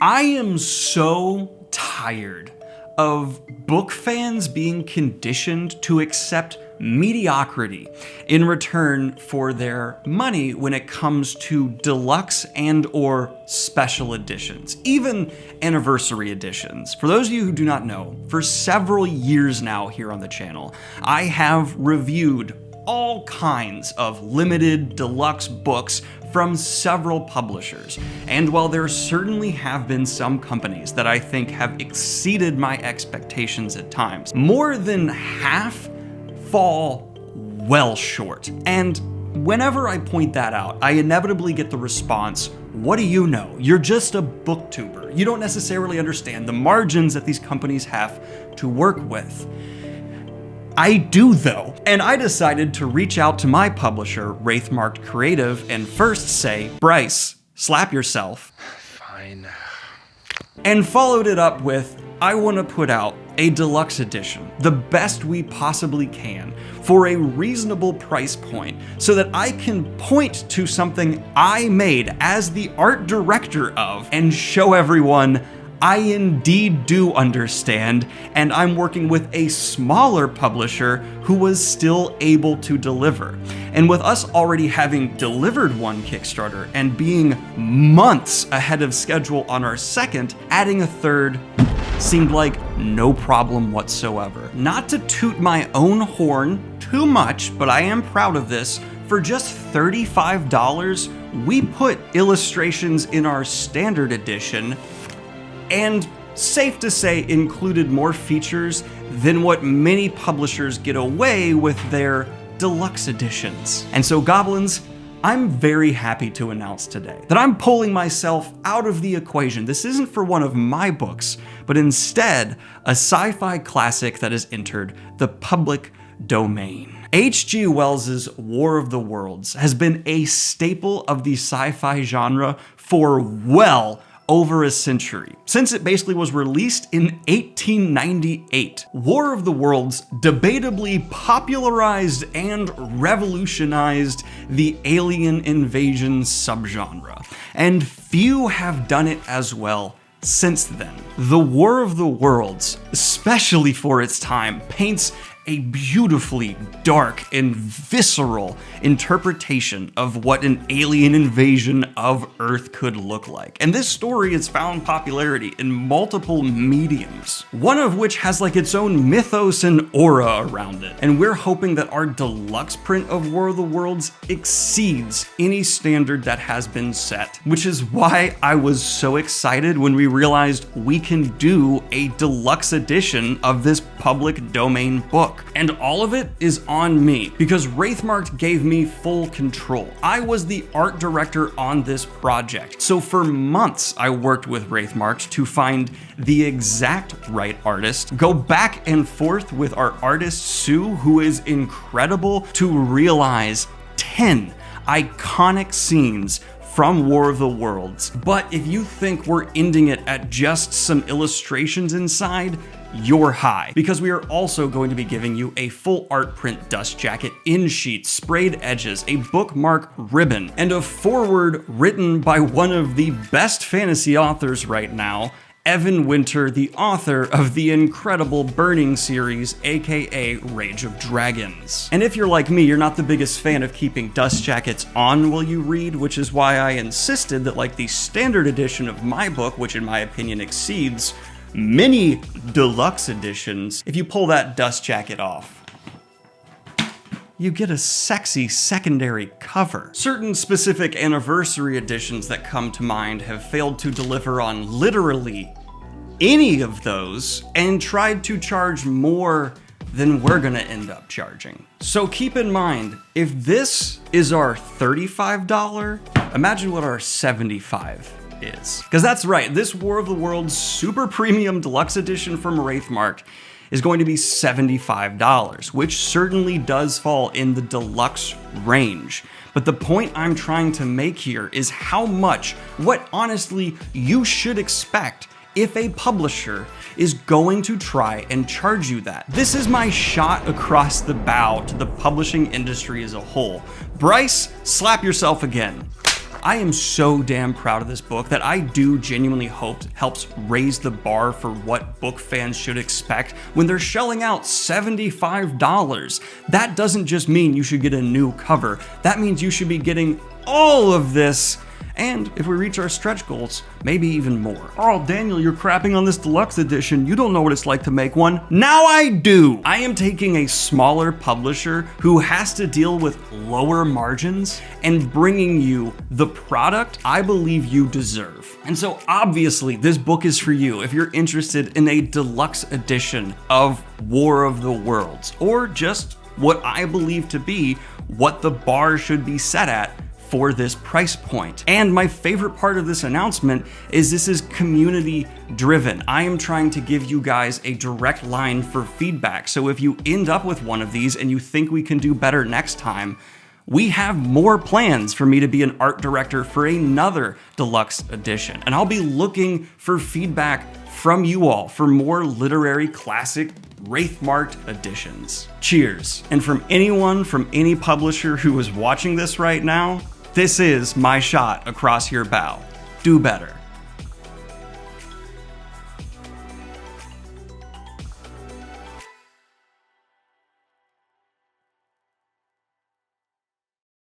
I am so tired of book fans being conditioned to accept mediocrity in return for their money when it comes to deluxe and or special editions, even anniversary editions. For those of you who do not know, for several years now here on the channel, I have reviewed all kinds of limited deluxe books from several publishers. And while there certainly have been some companies that I think have exceeded my expectations at times, more than half fall well short. And whenever I point that out, I inevitably get the response, what do you know? You're just a booktuber. You don't necessarily understand the margins that these companies have to work with. I do though, and I decided to reach out to my publisher, Wraithmarked Creative, and first say, Bryce, slap yourself. Fine. And followed it up with, I want to put out a deluxe edition, the best we possibly can, for a reasonable price point, so that I can point to something I made as the art director of and show everyone I indeed do understand, and I'm working with a smaller publisher who was still able to deliver. And with us already having delivered one Kickstarter and being months ahead of schedule on our second, adding a third seemed like no problem whatsoever. Not to toot my own horn too much, but I am proud of this. For just $35, we put illustrations in our standard edition, and safe to say included more features than what many publishers get away with their deluxe editions. And so Goblins, I'm very happy to announce today that I'm pulling myself out of the equation. This isn't for one of my books, but instead a sci-fi classic that has entered the public domain. H.G. Wells's War of the Worlds has been a staple of the sci-fi genre for well over a century, since it basically was released in 1898. War of the Worlds debatably popularized and revolutionized the alien invasion subgenre, and few have done it as well since then. The War of the Worlds, especially for its time, paints a beautifully dark and visceral interpretation of what an alien invasion of Earth could look like. And this story has found popularity in multiple mediums, one of which has like its own mythos and aura around it. And we're hoping that our deluxe print of War of the Worlds exceeds any standard that has been set, which is why I was so excited when we realized we can do a deluxe edition of this public domain book. And all of it is on me, because Wraithmarked gave me full control. I was the art director on this project. So for months, I worked with Wraithmarked to find the exact right artist, go back and forth with our artist Sue, who is incredible, to realize 10 iconic scenes from War of the Worlds. But if you think we're ending it at just some illustrations inside, you're high, because we are also going to be giving you a full art print dust jacket in sheets, sprayed edges, a bookmark ribbon, and a foreword written by one of the best fantasy authors right now, Evan Winter, the author of the incredible Burning series, aka Rage of Dragons. And if you're like me, you're not the biggest fan of keeping dust jackets on while you read, which is why I insisted that, like the standard edition of my book, which in my opinion exceeds many deluxe editions, if you pull that dust jacket off, you get a sexy secondary cover. Certain specific anniversary editions that come to mind have failed to deliver on literally any of those and tried to charge more than we're gonna end up charging. So keep in mind, if this is our $35, imagine what our $75 is. Because that's right, this War of the Worlds super premium deluxe edition from Wraithmarked is going to be $75, which certainly does fall in the deluxe range. But the point I'm trying to make here is how much, what honestly you should expect if a publisher is going to try and charge you that. This is my shot across the bow to the publishing industry as a whole. Bryce, slap yourself again. I am so damn proud of this book that I do genuinely hope helps raise the bar for what book fans should expect when they're shelling out $75. That doesn't just mean you should get a new cover. That means you should be getting all of this. And if we reach our stretch goals, maybe even more. Oh, Daniel, you're crapping on this deluxe edition. You don't know what it's like to make one. Now I do! I am taking a smaller publisher who has to deal with lower margins and bringing you the product I believe you deserve. And so obviously this book is for you if you're interested in a deluxe edition of War of the Worlds, or just what I believe to be what the bar should be set at for this price point. And my favorite part of this announcement is this is community driven. I am trying to give you guys a direct line for feedback. So if you end up with one of these and you think we can do better next time, we have more plans for me to be an art director for another deluxe edition. And I'll be looking for feedback from you all for more literary classic Wraith-marked editions. Cheers. And from anyone from any publisher who is watching this right now, this is my shot across your bow. Do better.